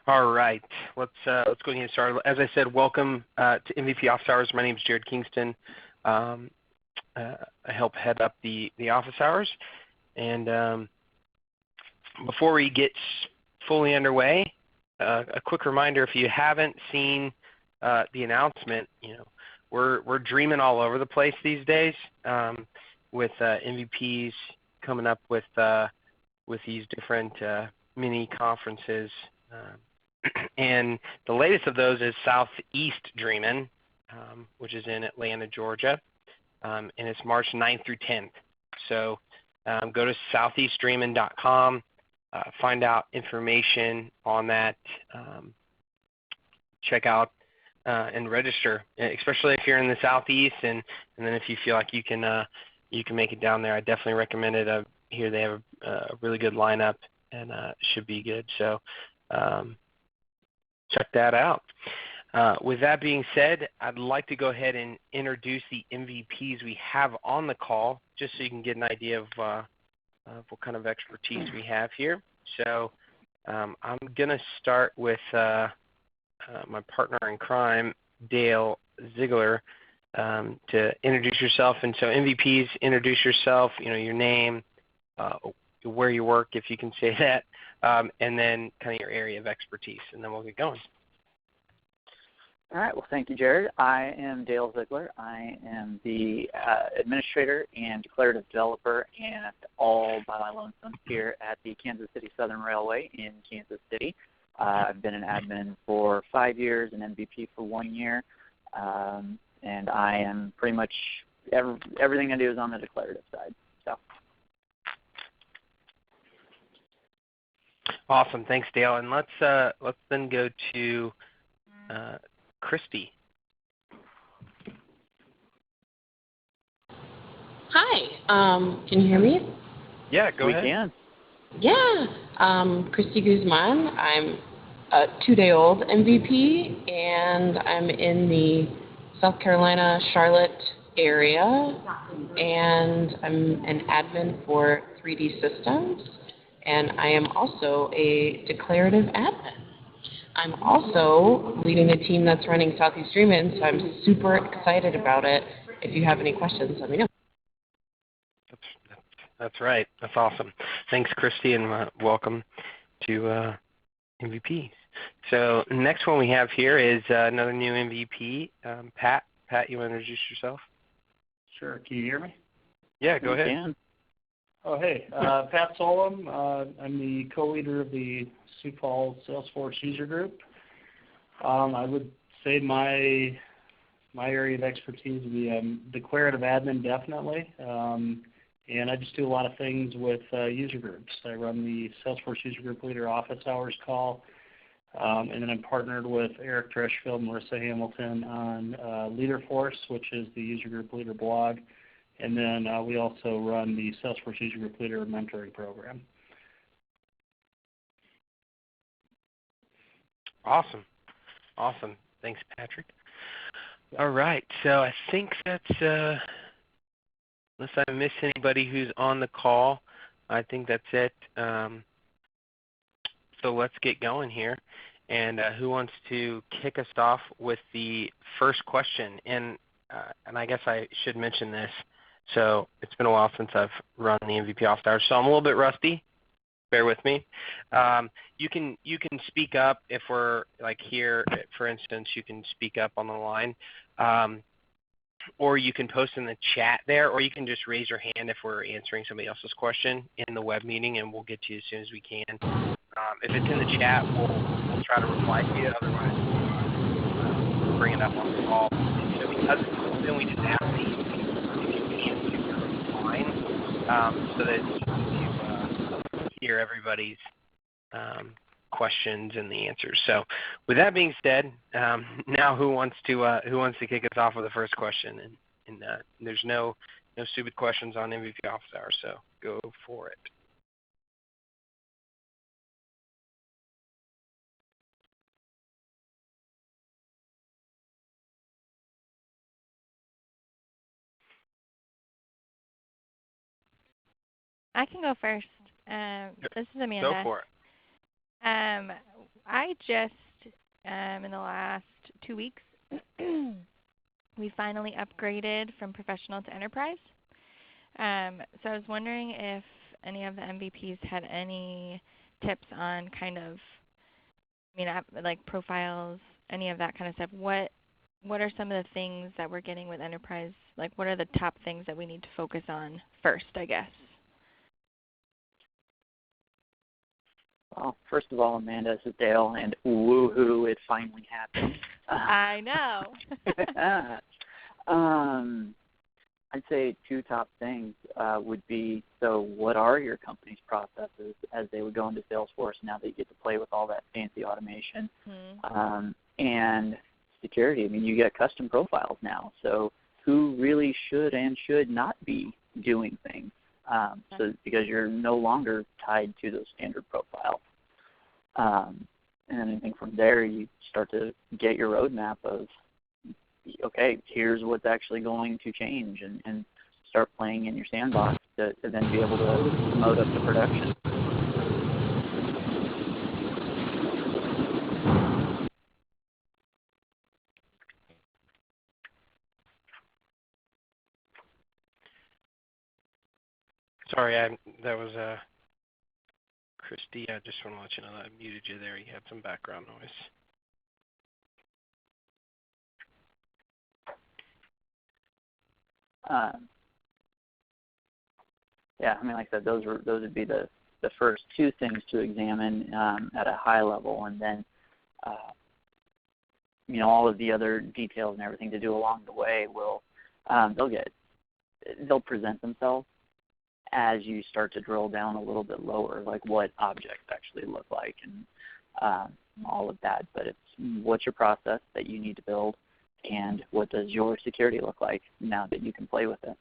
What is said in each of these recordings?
All right, let's go ahead and get started. As I said, welcome to MVP Office Hours. My name is Jared Kingston. I help head up the office hours. And before we get fully underway, a quick reminder: if you haven't seen the announcement, we're dreaming all over the place these days with MVPs coming up with these different mini conferences. And the latest of those is Southeast Dreamin', which is in Atlanta, Georgia, and it's March 9th through 10th. So go to southeastdreamin.com, find out information on that, check out and register, especially if you're in the Southeast, and then if you feel like you can make it down there, I definitely recommend it. Here they have a really good lineup, and should be good. So check that out. With that being said, I'd like to go ahead and introduce the MVPs we have on the call, just so you can get an idea of what kind of expertise we have here. So I'm going to start with my partner in crime, Dale Ziegler, to introduce yourself. And so MVPs, introduce yourself, your name, where you work, if you can say that, and then kind of your area of expertise, and then we'll get going. All right. Well, thank you, Jared. I am Dale Ziegler. I am the administrator and declarative developer at All by Lonesome here at the Kansas City Southern Railway in Kansas City. I've been an admin for 5 years, an MVP for 1 year, and I am pretty much everything I do is on the declarative side. So. Awesome. Thanks, Dale. And let's then go to Christy. Hi. Can you hear me? Yeah, go ahead. We can. Yeah. Christy Guzman. I'm a 2-day-old MVP, and I'm in the South Carolina, Charlotte area, and I'm an admin for 3D Systems, and I am also a declarative admin. I'm also leading the team that's running Southeast Dreamin', so I'm super excited about it. If you have any questions, let me know. That's right. That's awesome. Thanks, Christy, and welcome to MVP. So next one we have here is another new MVP, Pat. Pat, you want to introduce yourself? Sure. Can you hear me? Yeah, go ahead. Can. Oh, hey. Pat Solom. I'm the co-leader of the Sioux Falls Salesforce user group. I would say my area of expertise would be declarative admin, definitely. And I just do a lot of things with user groups. I run the Salesforce User Group Leader Office Hours call. And then I'm partnered with Eric Treshfield and Marissa Hamilton on LeaderForce, which is the user group leader blog. And then we also run the Salesforce User Group Leader mentoring program. Awesome. Awesome. Thanks, Patrick. All right. So I think that's, unless I miss anybody who's on the call, I think that's it. So let's get going here. And who wants to kick us off with the first question? And I guess I should mention this. So it's been a while since I've run the MVP Office Hours, so I'm a little bit rusty. Bear with me. You can speak up if we're like here, for instance. You can speak up on the line, or you can post in the chat there, or you can just raise your hand if we're answering somebody else's question in the web meeting, and we'll get to you as soon as we can. If it's in the chat, we'll try to reply to you. Otherwise, we'll bring it up on the call. Because it's something we just ask that you can do your line, so that you can hear everybody's questions and the answers. So, with that being said, now who wants to kick us off with the first question? And there's no stupid questions on MVP Office Hours, so go for it. I can go first. This is Amanda. Go for it. I just, in the last 2 weeks, we finally upgraded from professional to enterprise. So I was wondering if any of the MVPs had any tips on kind of, like profiles, any of that kind of stuff. What are some of the things that we're getting with enterprise? Like, what are the top things that we need to focus on first, I guess? Well, first of all, Amanda, this is Dale, and woohoo, it finally happened. I know. I'd say two top things would be, so what are your company's processes as they would go into Salesforce now that you get to play with all that fancy automation? And security. I mean, you get custom profiles now, so who really should and should not be doing things? So because you're no longer tied to those standard profiles. And I think from there you start to get your roadmap of, okay, here's what's actually going to change, and start playing in your sandbox to then be able to promote up to production. Sorry, that was Christy. I just want to let you know that I muted you there. You had some background noise. Yeah, I mean, like I said, those would be the first two things to examine at a high level, and then all of the other details and everything to do along the way will they'll present themselves as you start to drill down a little bit lower, like what objects actually look like and all of that. But it's what's your process that you need to build, and what does your security look like now that you can play with it.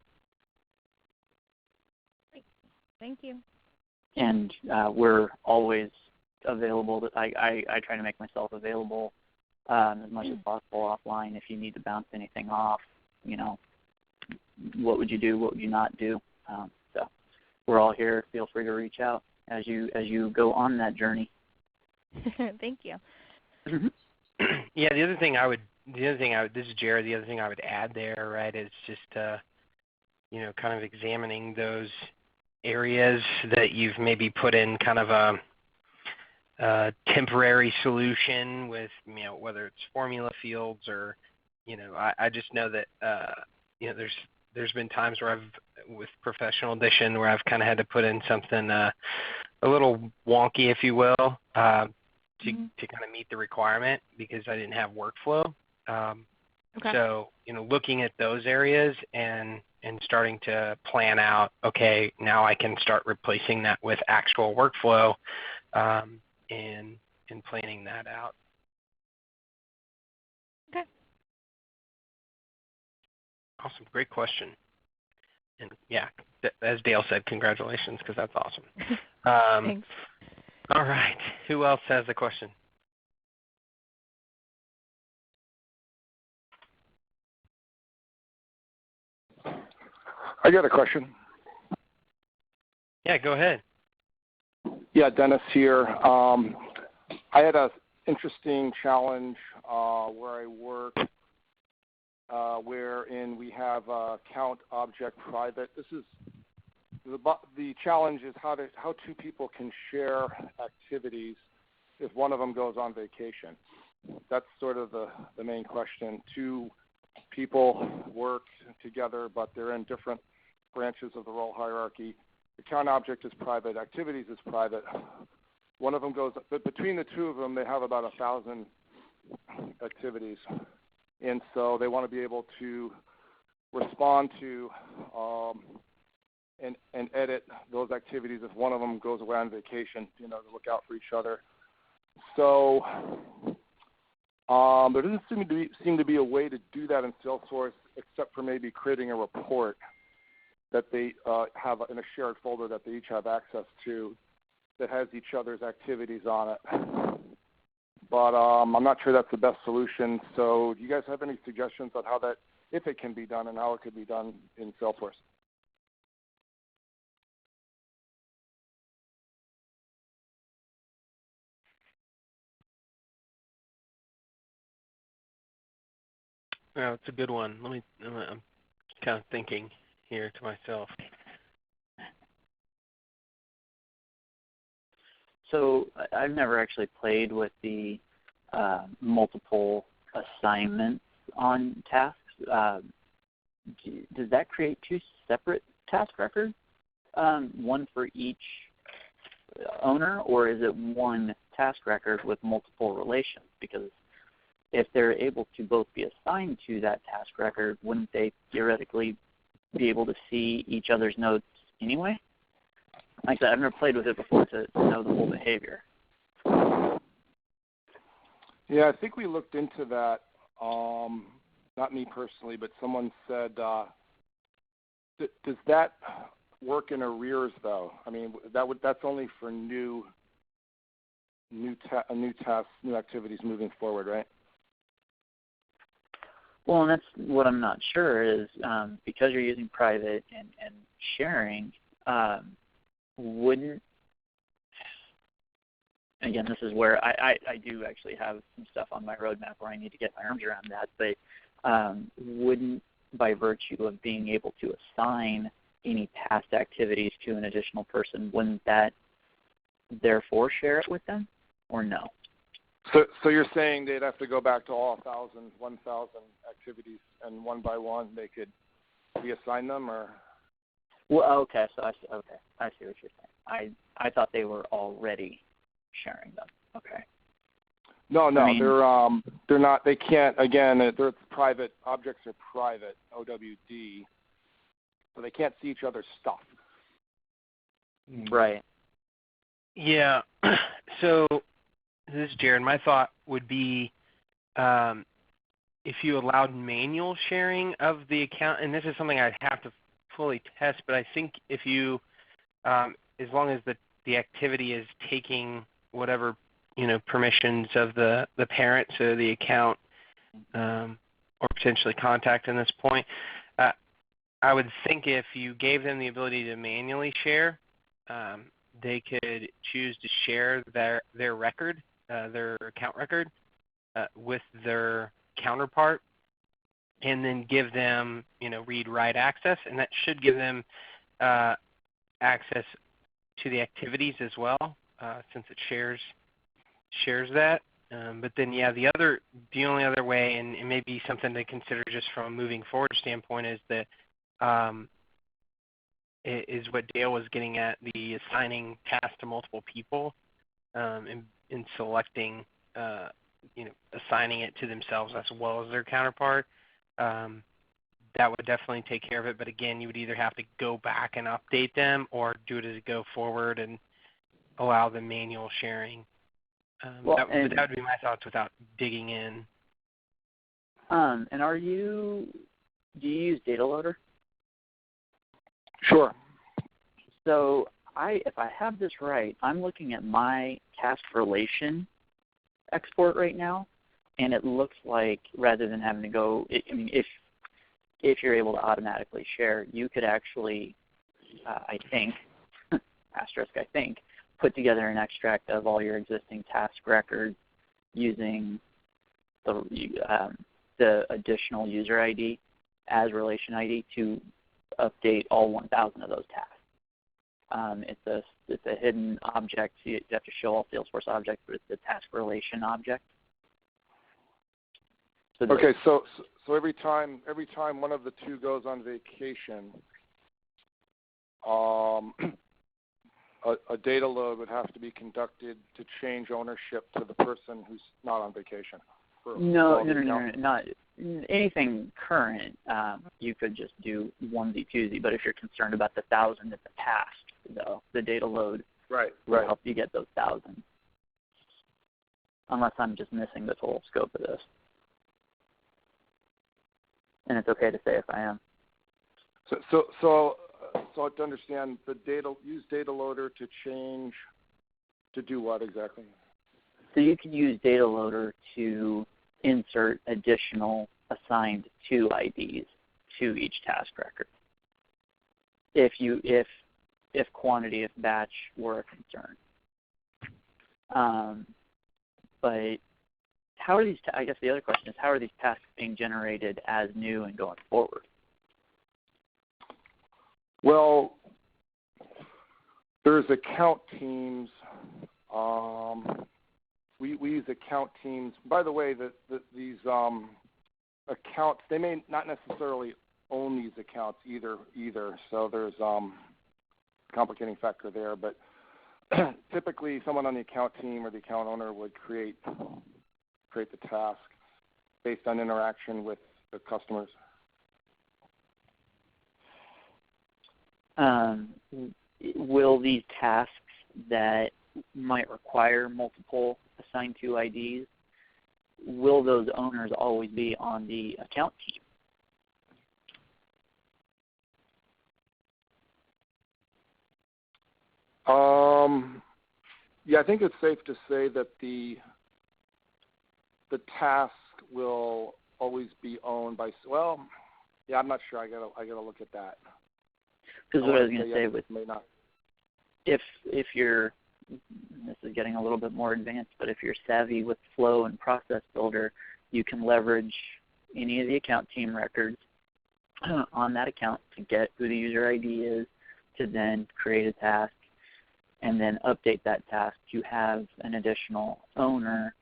Thank you. And we're always available. I try to make myself available as much as possible offline. If you need to bounce anything off, what would you do? What would you not do? So we're all here. Feel free to reach out as you go on that journey. Thank you. Yeah, this is Jared. The other thing I would add there, right, is just kind of examining those areas that you've maybe put in kind of a temporary solution with, whether it's formula fields or, I just know that, there's been times where with Professional Edition, where I've kind of had to put in something a little wonky, if you will, to kind of meet the requirement because I didn't have workflow. Okay. So, looking at those areas and starting to plan out, okay, now I can start replacing that with actual workflow, and planning that out. Okay. Awesome. Great question. And yeah, as Dale said, congratulations, because that's awesome. Thanks. All right. Who else has a question? I got a question. Yeah, go ahead. Yeah, Dennis here. I had an interesting challenge where I work, wherein we have count object private. This is the challenge is how two people can share activities if one of them goes on vacation. That's sort of the main question. Two people work together, but they're in different branches of the role hierarchy. The count object is private. Activities is private. One of them goes, but between the two of them, they have about 1,000 activities. And so they want to be able to respond to and edit those activities if one of them goes away on vacation, to look out for each other. So there doesn't seem to be a way to do that in Salesforce except for maybe creating a report that they have in a shared folder that they each have access to that has each other's activities on it. But I'm not sure that's the best solution. So do you guys have any suggestions on how that, if it can be done, and how it could be done in Salesforce? Oh, it's a good one. I'm kind of thinking here to myself. So I've never actually played with the multiple assignments on tasks. Does that create two separate task records, one for each owner, or is it one task record with multiple relations? Because if they're able to both be assigned to that task record, wouldn't they theoretically be able to see each other's notes anyway? Like I said, I've never played with it before to know the whole behavior. Yeah, I think we looked into that. Not me personally, but someone said, does that work in arrears though? I mean, that's only for new tasks, new activities moving forward, right? Well, and that's what I'm not sure is because you're using private and sharing, wouldn't, again, this is where I do actually have some stuff on my roadmap where I need to get my arms around that, but wouldn't, by virtue of being able to assign any past activities to an additional person, wouldn't that therefore share it with them, or no? So you're saying they'd have to go back to all 1,000 activities, and one by one they could reassign them, or? Well, okay. So I see what you're saying. I thought they were already sharing them. Okay. No, I mean, they're not. They can't. Again, they're private. Objects are private. OWD. So they can't see each other's stuff. Right. Yeah. So this is Jared. My thought would be if you allowed manual sharing of the account, and this is something I'd have to fully test, but I think if you, as long as the activity is taking whatever permissions of the parent, so the account or potentially contact in this point, I would think if you gave them the ability to manually share, they could choose to share their record, their account record, with their counterpart, and then give them read-write access, and that should give them access to the activities as well, since it shares that. But then, yeah, the only other way, and it may be something to consider just from a moving forward standpoint, is that is what Dale was getting at, the assigning tasks to multiple people, and selecting, assigning it to themselves as well as their counterpart. That would definitely take care of it. But again, you would either have to go back and update them, or do it as a go forward and allow the manual sharing. That would be my thoughts without digging in. And do you use Data Loader? Sure. So if I have this right, I'm looking at my task relation export right now, and it looks like rather than having to go, if you're able to automatically share, you could actually, I think, put together an extract of all your existing task records using the additional user ID as relation ID to update all 1,000 of those tasks. It's a hidden object. So you have to show all Salesforce objects, but it's a task relation object. Okay, so every time one of the two goes on vacation, a data load would have to be conducted to change ownership to the person who's not on vacation. No, not anything current. You could just do onesie twosie, but if you're concerned about the 1,000 in the past, though, the data load will help you get those 1,000. Unless I'm just missing the total scope of this. And it's okay to say if I am. So to understand, use data loader to change, to do what exactly? So you can use data loader to insert additional assigned to IDs to each task record. If quantity, if batch were a concern. But how are these? I guess the other question is, how are these tasks being generated as new and going forward? Well, there's account teams. We use account teams. By the way, these accounts, they may not necessarily own these accounts either. So there's a complicating factor there. But typically, someone on the account team or the account owner would create the task based on interaction with the customers. Will these tasks that might require multiple assigned to IDs, will those owners always be on the account team? Yeah, I think it's safe to say that the task will always be owned by. Well, yeah, I'm not sure. I gotta look at that. Because what I was going to say yes, with may not. if you're, this is getting a little bit more advanced, but if you're savvy with Flow and Process Builder, you can leverage any of the account team records on that account to get who the user ID is, to then create a task, and then update that task to have an additional owner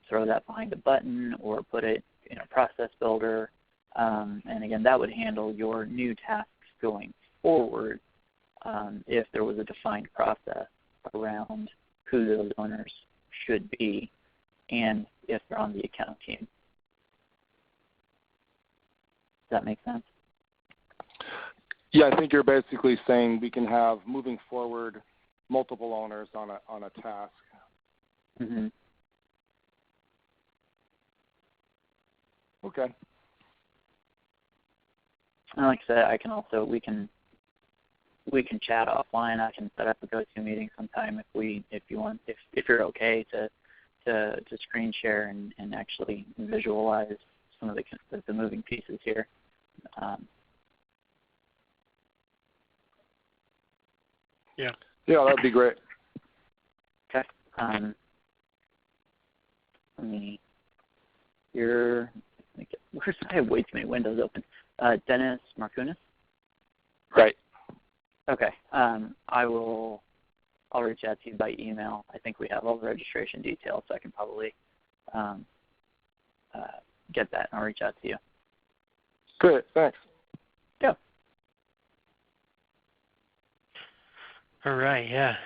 throw that behind a button or put it in a Process Builder. And again, that would handle your new tasks going forward if there was a defined process around who those owners should be and if they're on the account team. Does that make sense? Yeah, I think you're basically saying we can have, moving forward, multiple owners on a task. Mm-hmm. Okay. And like I said, I can also we can chat offline. I can set up a go-to meeting sometime if you're okay to screen share and actually visualize some of the moving pieces here. Yeah. Yeah, that'd be great. Okay. I have way too many windows open. Dennis Markunis? Right. Okay. I'll reach out to you by email. I think we have all the registration details, so I can probably get that, and I'll reach out to you. Great. Thanks. Yeah. All right. Yeah.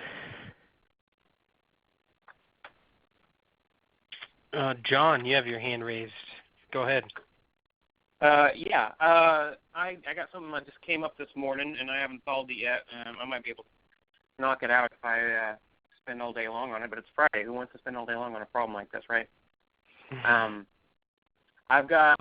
John, you have your hand raised. Go ahead. Yeah. I got something that just came up this morning, and I haven't solved it yet. I might be able to knock it out if I spend all day long on it, but it's Friday. Who wants to spend all day long on a problem like this, right? I've got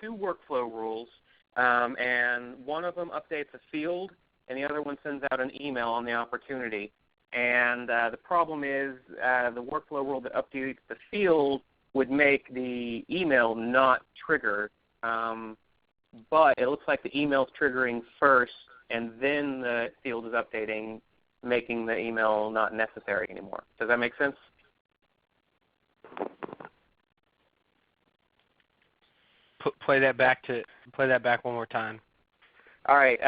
two workflow rules, and one of them updates a field, and the other one sends out an email on the opportunity. And the problem is the workflow rule that updates the field would make the email not trigger, but it looks like the email's triggering first, and then the field is updating, making the email not necessary anymore. Does that make sense? Play that back one more time. All right.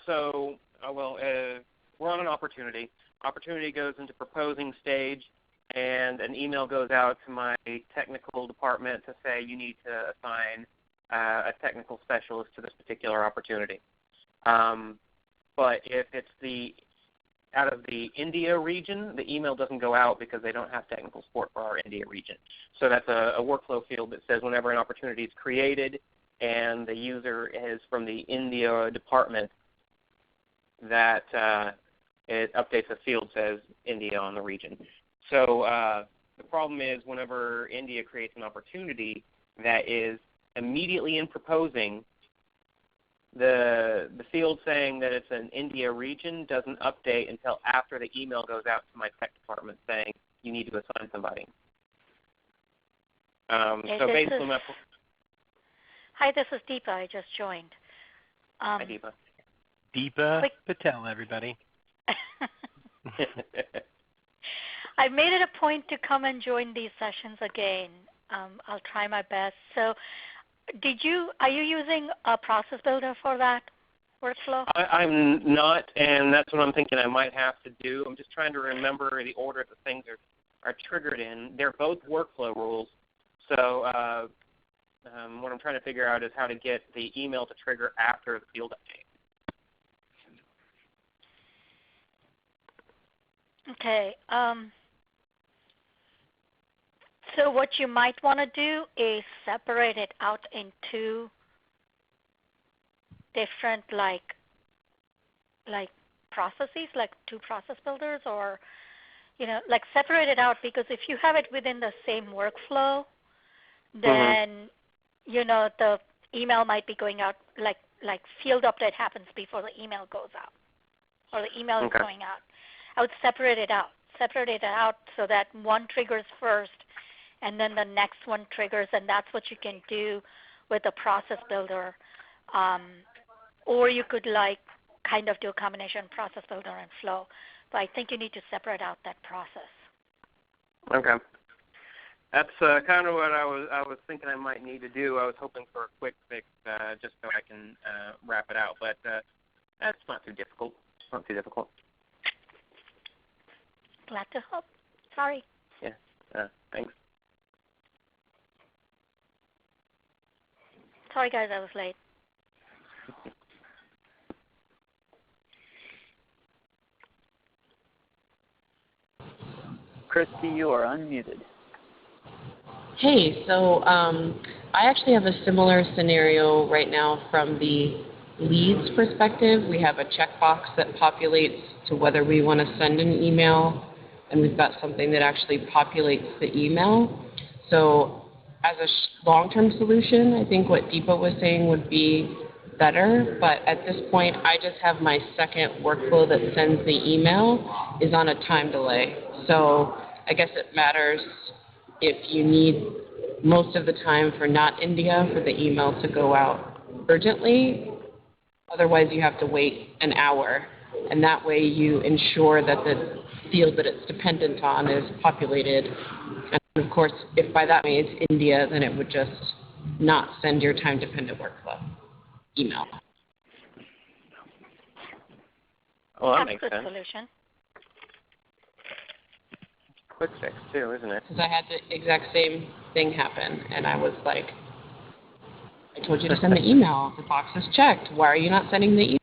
We're on an opportunity. Opportunity goes into proposing stage, and an email goes out to my technical department to say you need to assign a technical specialist to this particular opportunity. But if it's out of the India region, the email doesn't go out because they don't have technical support for our India region. So that's a workflow field that says whenever an opportunity is created and the user is from the India department, that it updates a field says India on the region. So the problem is whenever India creates an opportunity that is immediately in proposing, the field saying that it's an India region doesn't update until after the email goes out to my tech department saying you need to assign somebody. Hi, this is Deepa. I just joined. Hi, Deepa. Deepa Patel, everybody. I made it a point to come and join these sessions again. I'll try my best. So, are you using a process builder for that workflow? I'm not, and that's what I'm thinking I might have to do. I'm just trying to remember the order that things are triggered in. They're both workflow rules, so what I'm trying to figure out is how to get the email to trigger after the field update. Okay. So what you might want to do is separate it out into different like processes, like two process builders, or like separate it out, because if you have it within the same workflow, then the email might be going out like field update happens before the email goes out, or the email is going out. I would separate it out so that one triggers first and then the next one triggers, and that's what you can do with a process builder. Or you could kind of do a combination process builder and flow. But I think you need to separate out that process. Okay. That's kind of what I was thinking I might need to do. I was hoping for a quick fix just so I can wrap it out, but that's not too difficult. It's not too difficult. Glad to help. Sorry. Yeah. Thanks. Sorry, guys, I was late. Christy, you are unmuted. Hey, so I actually have a similar scenario right now from the leads perspective. We have a checkbox that populates to whether we want to send an email, and we've got something that actually populates the email. So as a long-term solution, I think what Deepa was saying would be better, but at this point, I just have my second workflow that sends the email is on a time delay. So I guess it matters if you need most of the time for not India for the email to go out urgently. Otherwise, you have to wait an hour, and that way you ensure that the field that it's dependent on is populated. And of course, if by that means it's India, then it would just not send your time-dependent workflow email. Well, that That's makes a good sense. solution. Quick fix too, isn't it? Because I had the exact same thing happen, and I was like, I told you to send the email. The box is checked. Why are you not sending the email?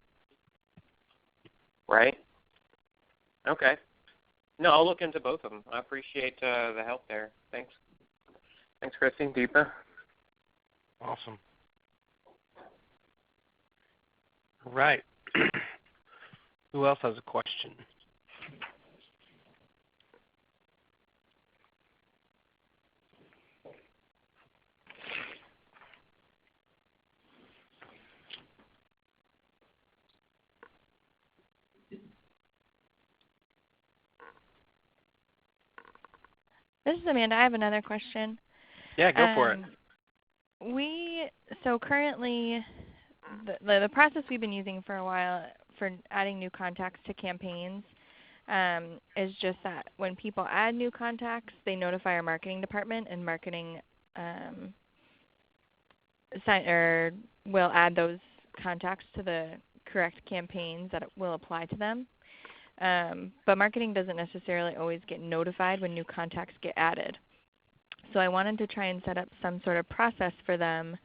Right. Okay. No, I'll look into both of them. I appreciate the help there. Thanks. Thanks, Christy. Deepa. Awesome. All right. Who else has a question? This is Amanda. I have another question. Yeah, go for it. So currently, the process we've been using for a while for adding new contacts to campaigns is just that when people add new contacts, they notify our marketing department, and marketing will add those contacts to the correct campaigns that will apply to them. But marketing doesn't necessarily always get notified when new contacts get added. So I wanted to try and set up some sort of process for them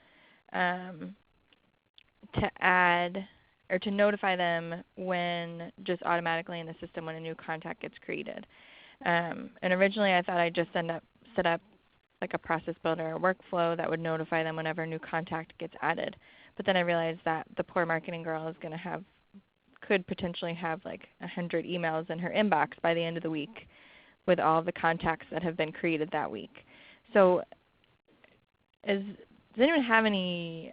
to add or to notify them when just automatically in the system when a new contact gets created. And originally I thought I'd just set up like a process builder or workflow that would notify them whenever a new contact gets added. But then I realized that the poor marketing girl is going to could potentially have like 100 emails in her inbox by the end of the week with all the contacts that have been created that week. So does anyone have any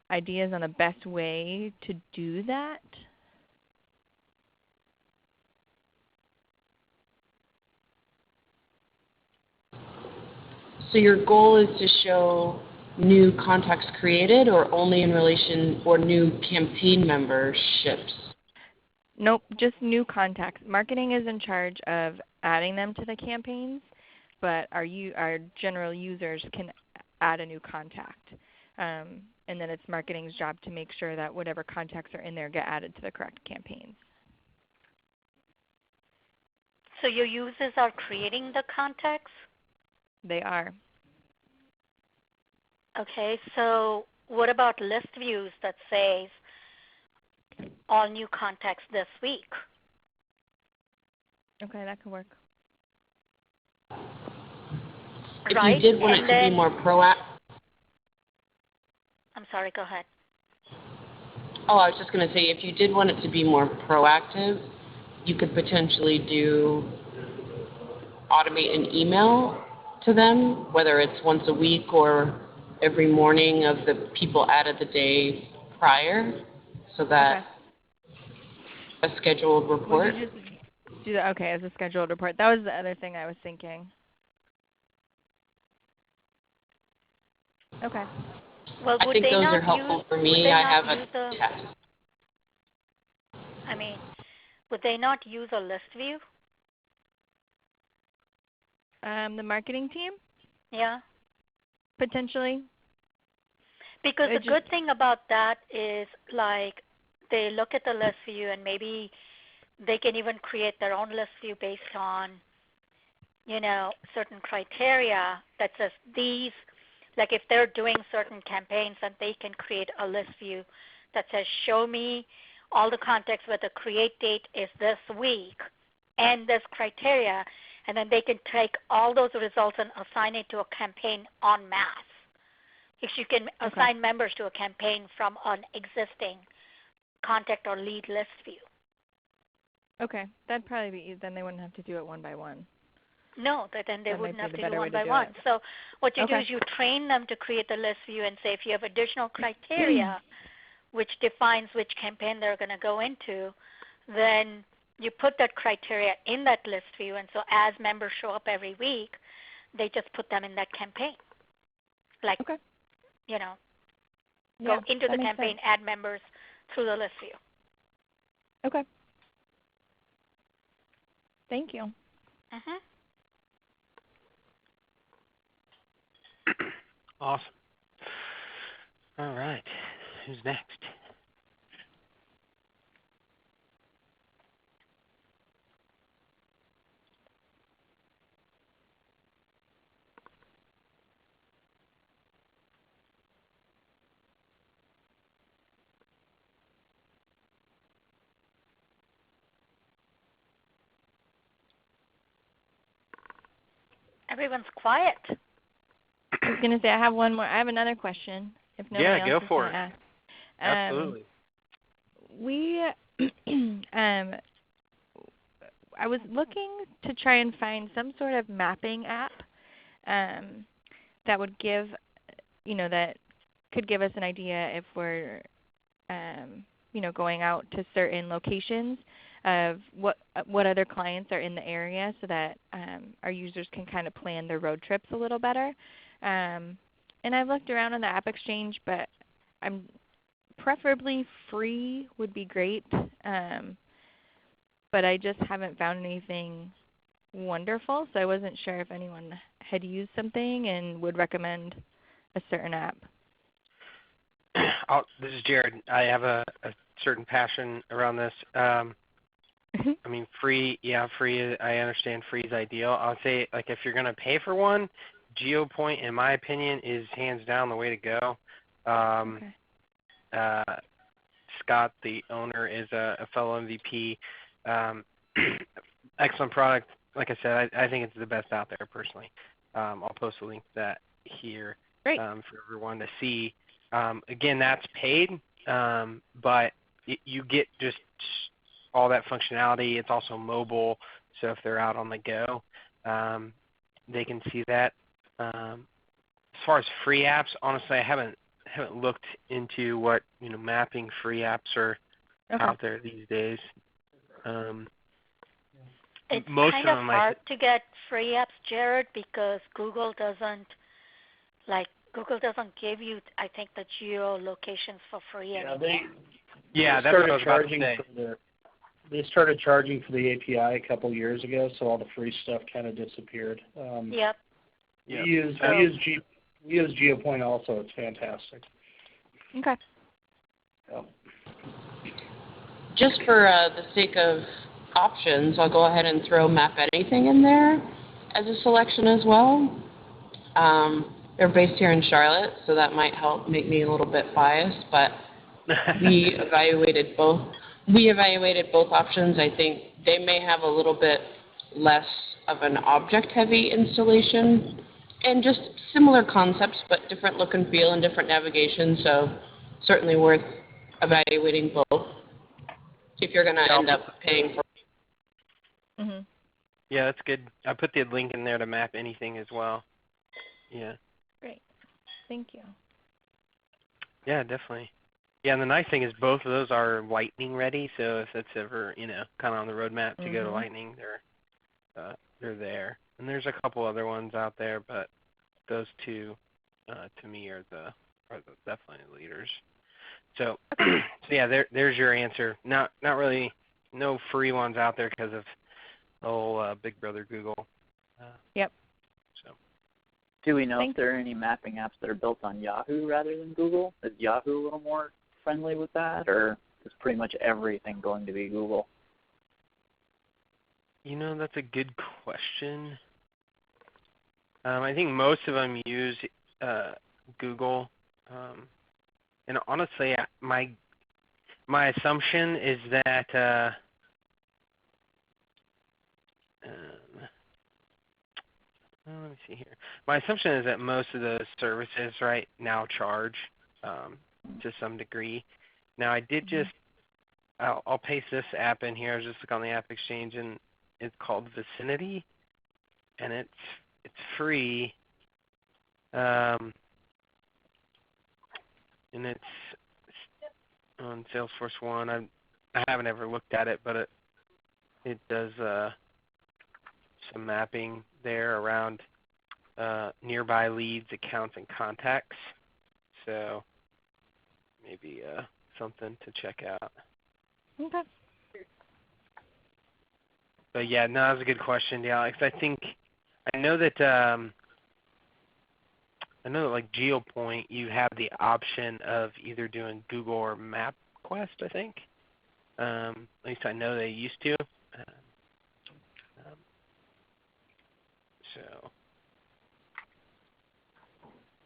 ideas on the best way to do that? So your goal is to show new contacts created, or only in relation, or new campaign memberships? Nope, just new contacts. Marketing is in charge of adding them to the campaigns, but our general users can add a new contact. And then it's marketing's job to make sure that whatever contacts are in there get added to the correct campaigns. So your users are creating the contacts? They are. Okay, so what about list views that says all new contacts this week? Okay, that could work. If Right, you did want and it to then- be more proactive, I'm sorry, go ahead. oh, I was just going to say, if you did want it to be more proactive, you could potentially automate an email to them, whether it's once a week or every morning of the people added the day prior, so that a scheduled report. Would you just do that? Okay, as a scheduled report. That was the other thing I was thinking. Okay. Well, I would think they those not are helpful use, for would me. they I not have use a test. I mean, would they not use a list view? The marketing team, Yeah. potentially. Because It the good thing about that is, like, they look at the list view and maybe they can even create their own list view based on, certain criteria that says these, like if they're doing certain campaigns, and they can create a list view that says, show me all the contacts where the create date is this week and this criteria, and then they can take all those results and assign it to a campaign en masse. If you can assign members to a campaign from an existing contact or lead list view. Okay, that'd probably be easy. Then they wouldn't have to do it one by one. No, then they That wouldn't might have be to the do better way one to by do one. it. So what you do Okay. is you train them to create the list view and say if you have additional criteria which defines which campaign they're going to go into, then you put that criteria in that list view, and so as members show up every week, they just put them in that campaign. Like, Okay. go into the that makes campaign, sense. add members through the list view. Okay. Thank you. Mm-hmm. Awesome. All right. Who's next? Everyone's quiet. I was going to say I have one more. I have another question. If nobody else go is for going to it. ask. Absolutely. I was looking to try and find some sort of mapping app that would give, that could give us an idea if we're, going out to certain locations of what other clients are in the area, so that our users can kind of plan their road trips a little better. And I've looked around on the App Exchange, but preferably free would be great. But I just haven't found anything wonderful, so I wasn't sure if anyone had used something and would recommend a certain app. This is Jared. I have a certain passion around this. I mean, free, free, I understand free is ideal. I'll say, like, if you're going to pay for one, GeoPoint, in my opinion, is hands down the way to go. Scott, the owner, is a fellow MVP. Excellent product. Like I said, I think it's the best out there personally. I'll post a link to that here for everyone to see. Again, that's paid, but you get just all that functionality. It's also mobile, so if they're out on the go, they can see that. As far as free apps, honestly, I haven't looked into what mapping free apps are out there these days. It's most kind of of them hard to get free apps, Jared, because Google doesn't give you, I think, the geo locations for free anymore. That's what I was about to say. they started charging for the API a couple years ago, so all the free stuff kind of disappeared. Yep. We use GeoPoint also. It's fantastic. Okay. Yep. Just for the sake of options, I'll go ahead and throw Map Anything in there as a selection as well. They're based here in Charlotte, so that might help make me a little bit biased, but we evaluated both. We evaluated both options. I think they may have a little bit less of an object-heavy installation and just similar concepts, but different look and feel and different navigation, so certainly worth evaluating both if you're going to end up paying for. Mm-hmm. Yeah, that's good. I put the link in there to Map Anything as well. Yeah. Great. Thank you. Yeah, definitely. Yeah, and the nice thing is both of those are Lightning ready, so if it's ever, kind of on the roadmap to go to Lightning, they're there. And there's a couple other ones out there, but those two, to me, are definitely the leaders. So, so yeah, there's your answer. Not really, no free ones out there because of the whole Big Brother Google. Yep. So. Do we know if there are any mapping apps that are built on Yahoo rather than Google? Is Yahoo a little more friendly with that, or is pretty much everything going to be Google? That's a good question. I think most of them use Google, and honestly, my assumption is that let me see here. My assumption is that most of those services right now charge to some degree. Now, I did I'll paste this app in here. I was just looking on the App Exchange, and it's called Vicinity, and it's free, and it's on Salesforce One. I haven't ever looked at it, but it does some mapping there around nearby leads, accounts, and contacts. So maybe something to check out. Okay. But yeah, no, that's a good question, Alex. I know that like GeoPoint, you have the option of either doing Google or MapQuest. I think. At least I know they used to.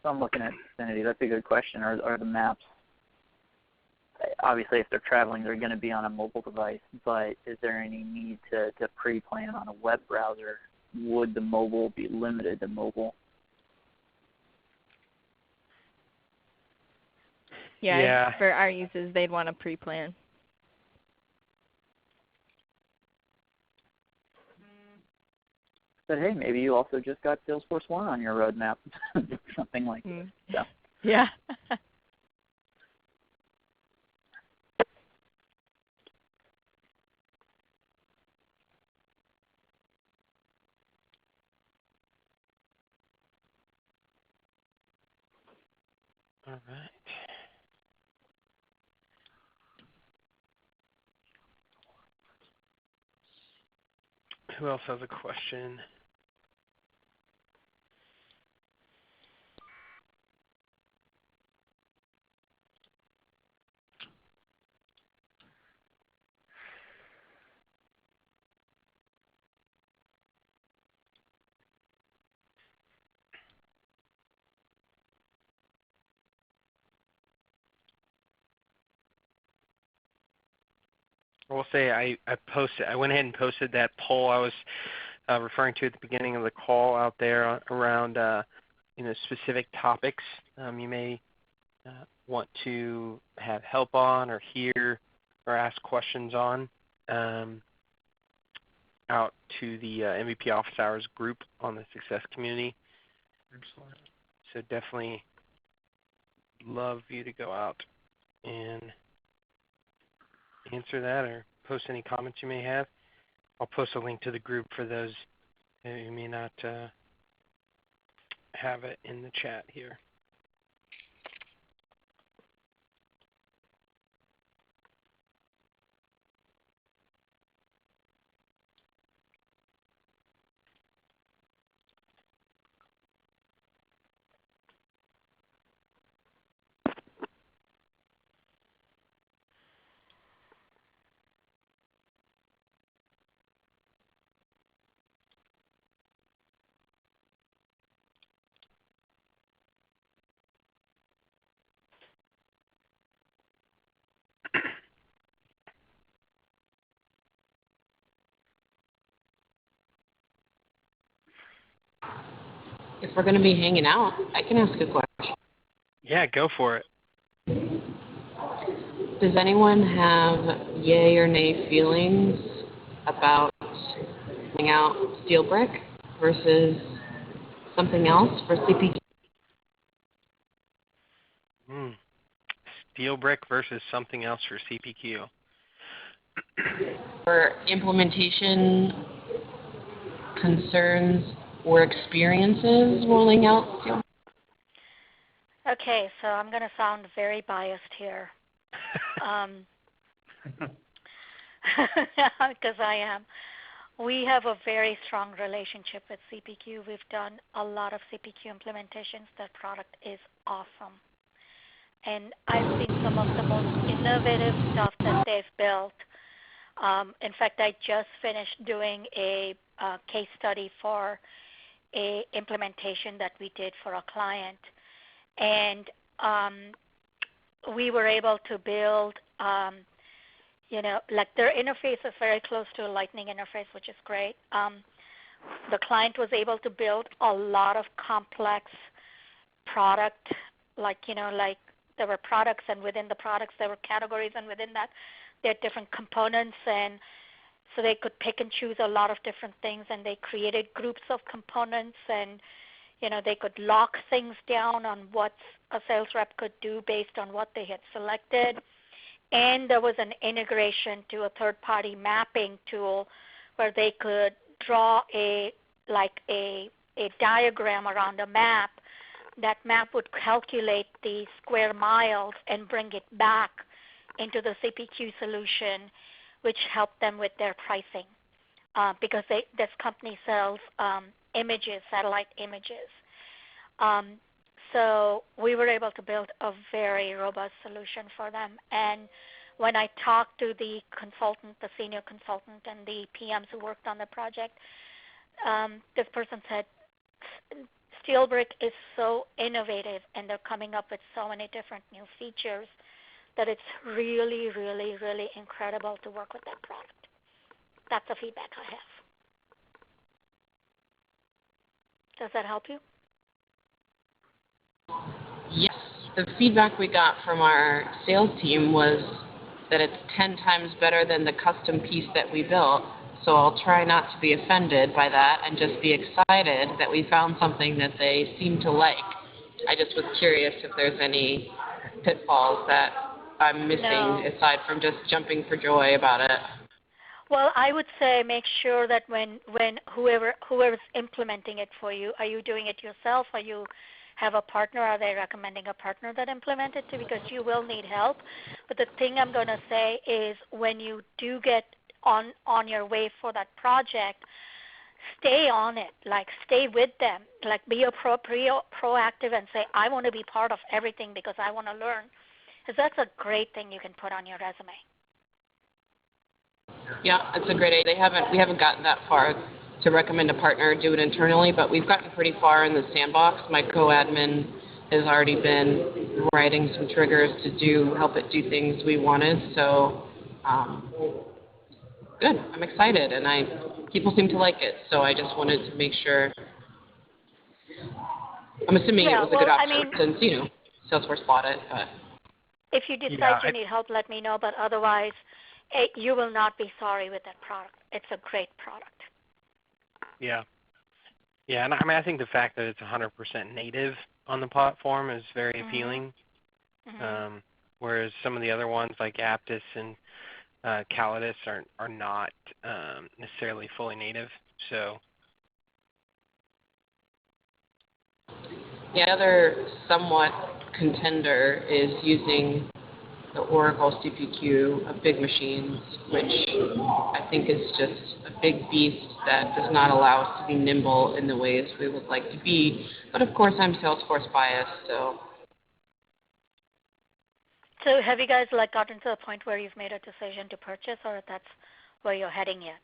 So I'm looking at Vicinity. That's a good question. Are the maps, obviously if they're traveling, they're going to be on a mobile device, but is there any need to pre-plan on a web browser? Would the mobile be limited to mobile? Yeah. For our uses, they'd want to pre-plan. But hey, maybe you also just got Salesforce One on your roadmap, something like that. So. Yeah. All right. Who else has a question? I will say I went ahead and posted that poll I was referring to at the beginning of the call out there around specific topics you may want to have help on or hear or ask questions on out to the MVP Office Hours group on the Success Community. Excellent. So definitely love you to go out and answer that or post any comments you may have. I'll post a link to the group for those who may not have it in the chat here. If we're going to be hanging out, I can ask a question. Yeah, go for it. Does anyone have yay or nay feelings about hanging out SteelBrick versus something else for CPQ? SteelBrick versus something else for CPQ. For implementation concerns or experiences rolling out SteelBrick? Okay, so I'm going to sound very biased here. Because I am. We have a very strong relationship with CPQ. We've done a lot of CPQ implementations. That product is awesome. And I've seen some of the most innovative stuff that they've built. In fact, I just finished doing a case study for a implementation that we did for a client. And we were able to build, like their interface is very close to a Lightning interface, which is great. The client was able to build a lot of complex product, like there were products, and within the products there were categories, and within that there are different components, and so they could pick and choose a lot of different things, and they created groups of components, and they could lock things down on what a sales rep could do based on what they had selected. And there was an integration to a third-party mapping tool where they could draw a diagram around a map. That map would calculate the square miles and bring it back into the CPQ solution, which helped them with their pricing because this company sells images, satellite images. So we were able to build a very robust solution for them. And when I talked to the consultant, the senior consultant, and the PMs who worked on the project, this person said, SteelBrick is so innovative, and they're coming up with so many different new features that it's really, really, really incredible to work with that product. That's the feedback I have. Does that help you? Yes. The feedback we got from our sales team was that it's 10 times better than the custom piece that we built. So I'll try not to be offended by that and just be excited that we found something that they seem to like. I just was curious if there's any pitfalls that I'm missing aside from just jumping for joy about it. Well, I would say make sure that when whoever's implementing it for you, are you doing it yourself? Are you have a partner? Are they recommending a partner that implement it too? Because you will need help. But the thing I'm going to say is when you do get on your way for that project, stay on it. Like stay with them. Like be proactive and say, I want to be part of everything because I want to learn. Because that's a great thing you can put on your resume. Yeah, that's a great idea. We haven't gotten that far to recommend a partner do it internally, but we've gotten pretty far in the sandbox. My co-admin has already been writing some triggers to help it do things we wanted. So good. I'm excited, and people seem to like it. So I just wanted to make sure. I'm assuming it was a good option since Salesforce bought it. But if you decide you need help, let me know. But otherwise, you will not be sorry with that product. It's a great product. Yeah. Yeah, and I think the fact that it's 100% native on the platform is very appealing. Mm-hmm. Whereas some of the other ones like Apttus and Calidus are not necessarily fully native. So. The other somewhat contender is using the Oracle CPQ of big machines, which I think is just a big beast that does not allow us to be nimble in the ways we would like to be. But of course, I'm Salesforce biased, so. So have you guys gotten to the point where you've made a decision to purchase, or that's where you're heading yet?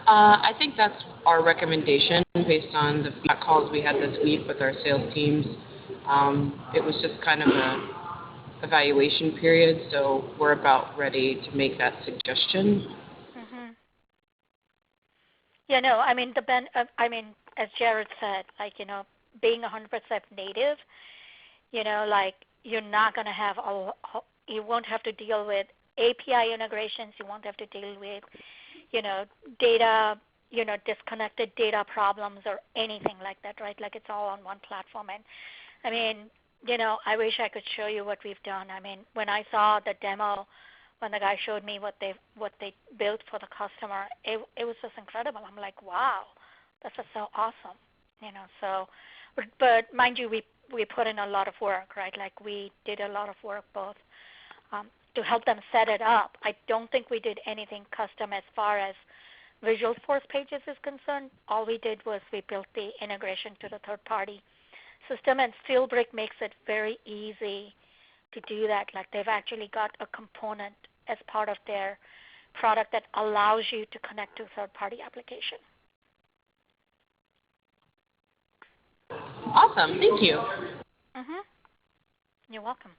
I think that's our recommendation based on the feedback calls we had this week with our sales teams. It was just kind of a evaluation period, so we're about ready to make that suggestion. Mm-hmm. Yeah, no, I mean as Jared said, like, being 100% native, like you're not going to have you won't have to deal with API integrations. You won't have to deal with, data, disconnected data problems or anything like that, right? Like it's all on one platform. And I mean, I wish I could show you what we've done. I mean, when I saw the demo, when the guy showed me what they built for the customer, it was just incredible. I'm like, wow, that's just so awesome, So, but mind you, we put in a lot of work, right? Like we did a lot of work both to help them set it up. I don't think we did anything custom as far as Visualforce Pages is concerned. All we did was we built the integration to the third-party system, and SteelBrick makes it very easy to do that. Like they've actually got a component as part of their product that allows you to connect to a third-party application. Awesome. Thank you. You're welcome.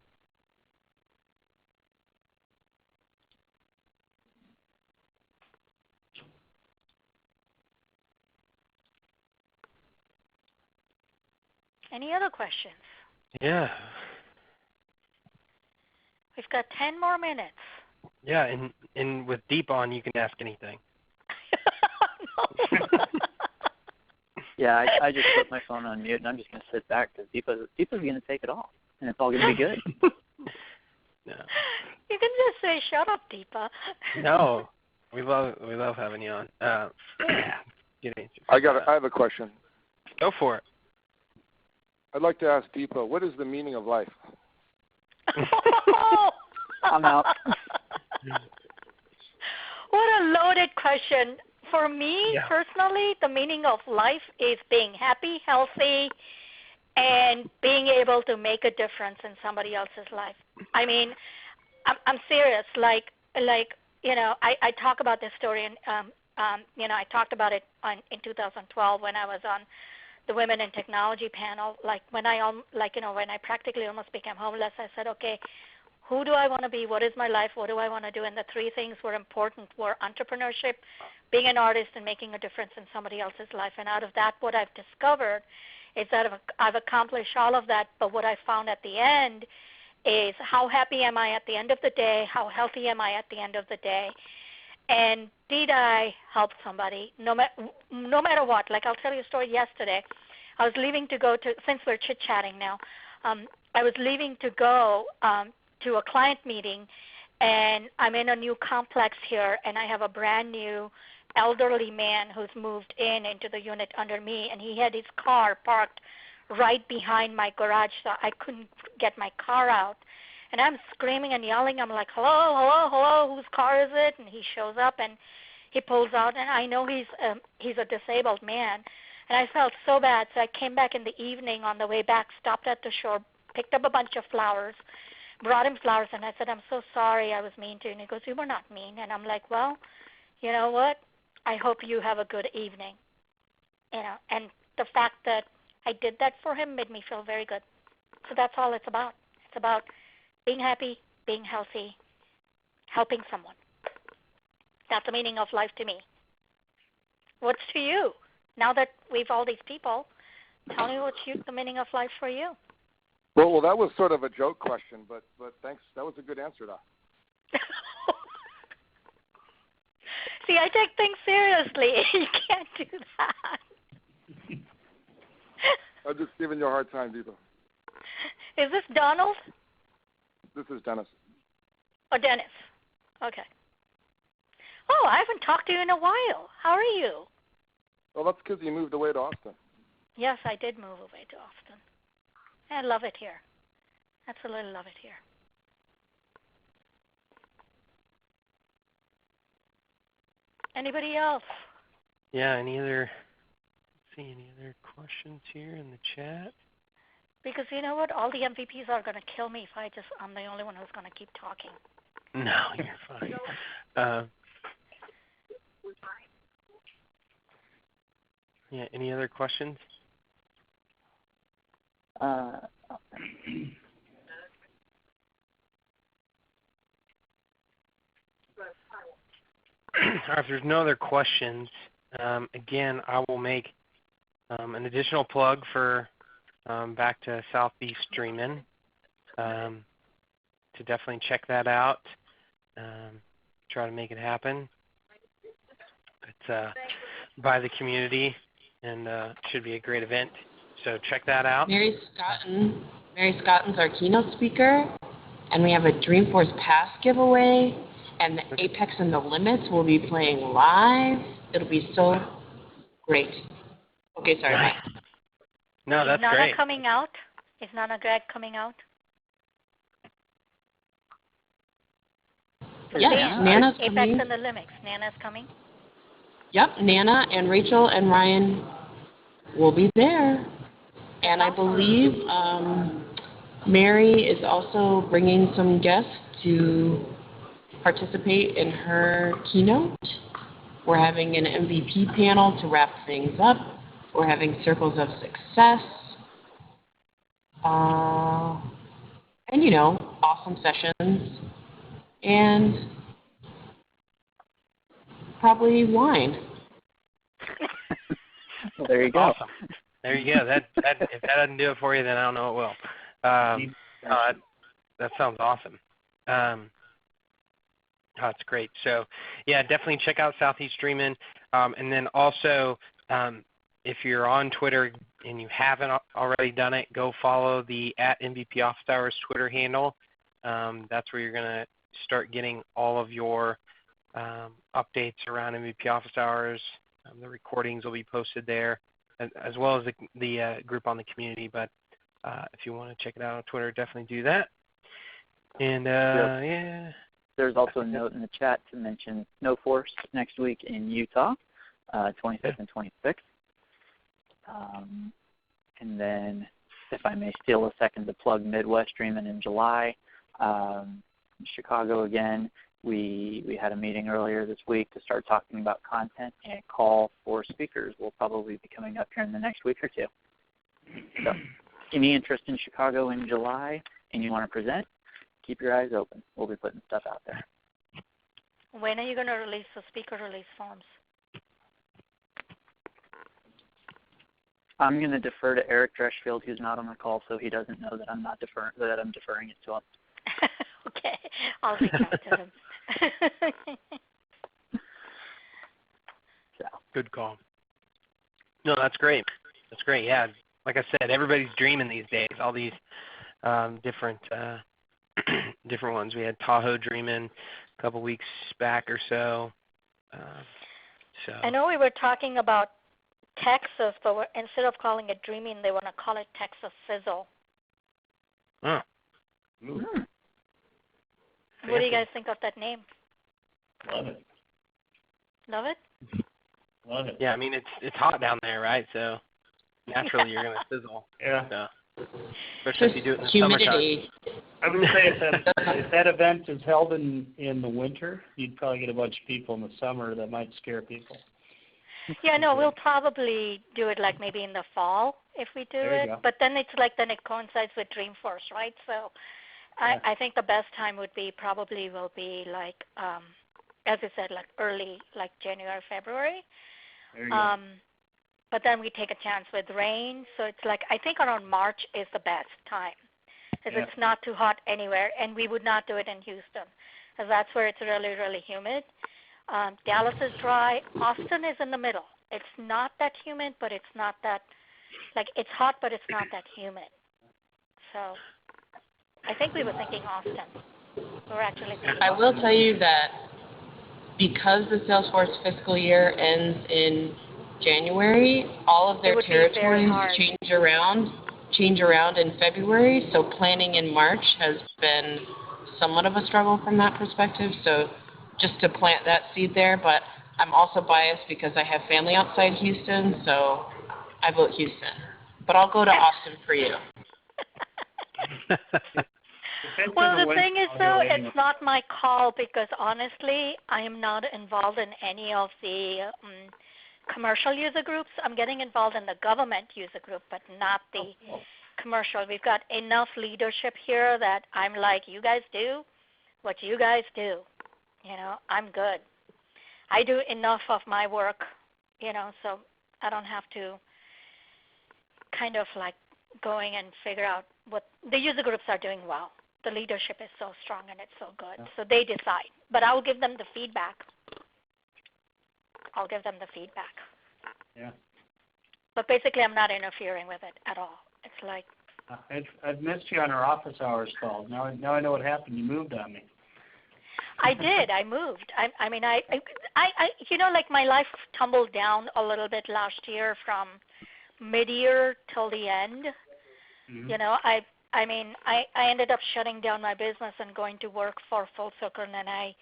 Any other questions? Yeah. We've got 10 more minutes. Yeah, and with Deep on, you can ask anything. Yeah, I just put my phone on mute, and I'm just going to sit back because Deepa's going to take it all, and it's all going to be good. No. You can just say, "Shut up, Deepa." No, we love having you on. I have a question. Go for it. I'd like to ask Deepa, what is the meaning of life? I'm out. What a loaded question. For me, personally, the meaning of life is being happy, healthy, and being able to make a difference in somebody else's life. I mean, I'm serious. Like I talk about this story, and I talked about it in 2012 when I was on the Women in Technology panel. Like when I practically almost became homeless, I said, okay, who do I want to be? What is my life? What do I want to do? And the three things were important were entrepreneurship, being an artist, and making a difference in somebody else's life. And out of that, what I've discovered is that I've accomplished all of that, but what I found at the end is how happy am I at the end of the day? How healthy am I at the end of the day? And did I help somebody? No matter what. Like I'll tell you a story yesterday. I was leaving to go to, since we're chit-chatting now, I was leaving to go to a client meeting, and I'm in a new complex here, and I have a brand new elderly man who's moved into the unit under me, and he had his car parked right behind my garage, so I couldn't get my car out. And I'm screaming and yelling. I'm like, hello, hello, hello, whose car is it? And he shows up, and he pulls out, and I know he's a disabled man. And I felt so bad, so I came back in the evening on the way back, stopped at the shore, picked up a bunch of flowers, brought him flowers, and I said, I'm so sorry I was mean to you. And he goes, you were not mean. And I'm like, well, you know what? I hope you have a good evening. And the fact that I did that for him made me feel very good. So that's all it's about. It's about being happy, being healthy, helping someone. That's the meaning of life to me. What's to you? Now that we've all these people, tell me what's the meaning of life for you. Well, that was sort of a joke question, but thanks. That was a good answer, though. See, I take things seriously. You can't do that. I'm just giving you a hard time, Deepa. Is this Donald? This is Dennis. Oh, Dennis. Okay. Oh, I haven't talked to you in a while. How are you? Well, that's because you moved away to Austin. Yes, I did move away to Austin. I love it here. Absolutely love it here. Anybody else? Yeah, any other questions here in the chat? Because you know what? All the MVPs are going to kill me if I'm the only one who's going to keep talking. No, you're fine. Yeah, any other questions? If there's no other questions, again, I will make An additional plug for back to Southeast Dreamin', to definitely check that out. Try to make it happen. It's by the community, and should be a great event. So check that out. Mary Scotton's our keynote speaker, and we have a Dreamforce Pass giveaway, and the Apex and the Limits will be playing live. It'll be so great. Okay, sorry, Mike. No, that's Is Nana great. coming out? Is Nana Greg coming out? Yes, Nana's Apex coming. and the Limits. Nana's coming? Yep, Nana and Rachel and Ryan will be there. And I believe Mary is also bringing some guests to participate in her keynote. We're having an MVP panel to wrap things up. We're having circles of success. And, you know, awesome sessions. And probably wine. Well, there you go. Awesome. There you go. That if that doesn't do it for you, then I don't know what will. That sounds awesome. That's great. So, yeah, definitely check out Southeast Dreamin'. And then also, if you're on Twitter and you haven't already done it, go follow the @MVP Office Hours Twitter handle. That's where you're going to start getting all of your updates around MVP Office Hours. The recordings will be posted there, as well as the group on the community. But if you want to check it out on Twitter, definitely do that. And yeah. There's also a note in the chat to mention Snowforce next week in Utah, 25th and 26th. And then, if I may steal a second to plug Midwest Dreamin' in July, in Chicago again. We had a meeting earlier this week to start talking about content, and a call for speakers will probably be coming up here in the next week or two. So, any interest in Chicago in July and you want to present, keep your eyes open. We'll be putting stuff out there. When are you going to release the speaker release forms? I'm going to defer to Eric Dreschfield, who's not on the call, so he doesn't know that I'm deferring it to him. Okay, I'll reach out to him. So. Good call. No, that's great. That's great. Yeah, like I said, everybody's dreaming these days. All these different different ones. We had Tahoe Dreamin' a couple weeks back or so. I know we were talking about Texas, but instead of calling it Dreaming, they want to call it Texas Sizzle. Oh. What do you guys think of that name? Love it. Love it? Love it. Yeah, I mean it's hot down there, right? So naturally you're gonna sizzle. Yeah. So, especially if you do it in the Humidity. summertime. I would say if that event is held in the winter, you'd probably get a bunch of people in the summer that might scare people. Yeah, no, we'll probably do it like maybe in the fall if we do it. But then it coincides with Dreamforce, right? So I think the best time will be like, as I said, like early, like January, February. There you go. But then we take a chance with rain. So it's like, I think around March is the best time because it's not too hot anywhere. And we would not do it in Houston because that's where it's really, really humid. Dallas is dry. Austin is in the middle. It's not that humid, but it's not that, like it's hot, but it's not that humid. So I think we were thinking Austin. We're actually thinking I will tell you that because the Salesforce fiscal year ends in January, all of their territories change around in February. So planning in March has been somewhat of a struggle from that perspective. So just to plant that seed there, but I'm also biased because I have family outside Houston, so I vote Houston. But I'll go to Austin for you. Well, the thing is, though, it's not my call because, honestly, I am not involved in any of the commercial user groups. I'm getting involved in the government user group, but not the commercial. We've got enough leadership here that I'm like, you guys do what you guys do. You know, I'm good. I do enough of my work, you know, so I don't have to kind of like going and figure out what the user groups are doing well. The leadership is so strong and it's so good. So they decide. But I'll give them the feedback. Yeah. But basically, I'm not interfering with it at all. It's like I've missed you on our office hours calls. Now I know what happened. You moved on me. I did. I moved. I mean, I like my life tumbled down a little bit last year from mid-year till the end. Mm-hmm. You know, I ended up shutting down my business and going to work for Full Circle, and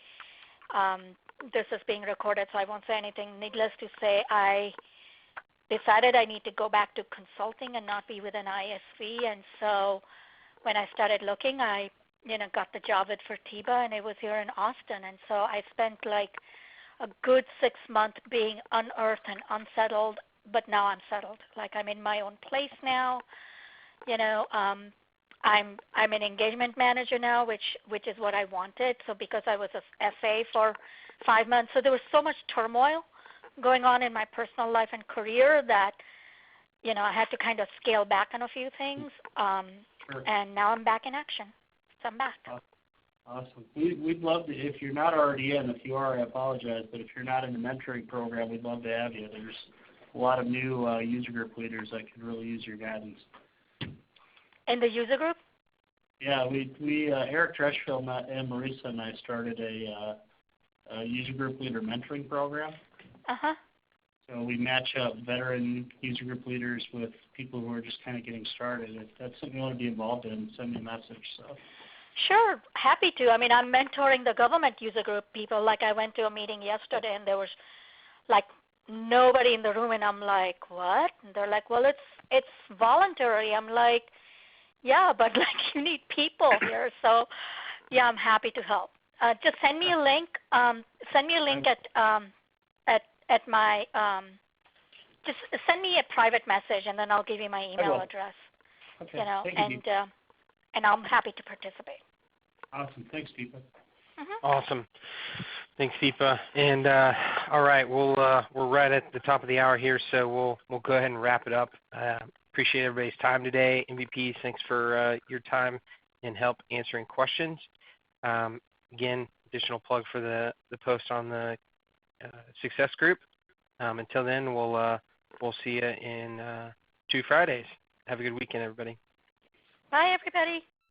this is being recorded, so I won't say anything. Needless to say, I decided I need to go back to consulting and not be with an ISV, and so when I started looking, I got the job at Fertiba, and it was here in Austin, and so I spent like a good 6 months being unearthed and unsettled, but now I'm settled. Like I'm in my own place now. I'm an engagement manager now, which is what I wanted. So because I was a FA for 5 months, so there was so much turmoil going on in my personal life and career that I had to kind of scale back on a few things. Sure. And now I'm back in action. So I'm back. Awesome. We'd love to, if you're not already in, if you are, I apologize, but if you're not in the mentoring program, we'd love to have you. There's a lot of new user group leaders that could really use your guidance. In the user group? Yeah, we Eric Dreschfeld and Marisa and I started a user group leader mentoring program. Uh-huh. So we match up veteran user group leaders with people who are just kind of getting started. If that's something you want to be involved in, send me a message. So. Sure, happy to. I mean, I'm mentoring the government user group people. Like I went to a meeting yesterday and there was like nobody in the room, and I'm like, what? And they're like, well, it's voluntary. I'm like, yeah, but like you need people here. So yeah, I'm happy to help. Just send me a link. Send me a link at my just send me a private message, and then I'll give you my email address. Okay. And I'm happy to participate. Awesome. Thanks, Deepa. Mm-hmm. Awesome. Thanks, Deepa. And all right, we're right at the top of the hour here, so we'll go ahead and wrap it up. Appreciate everybody's time today. MVPs, thanks for your time and help answering questions. Again, additional plug for the post on the Success Group. Until then, we'll see you in 2 Fridays. Have a good weekend, everybody. Bye, everybody.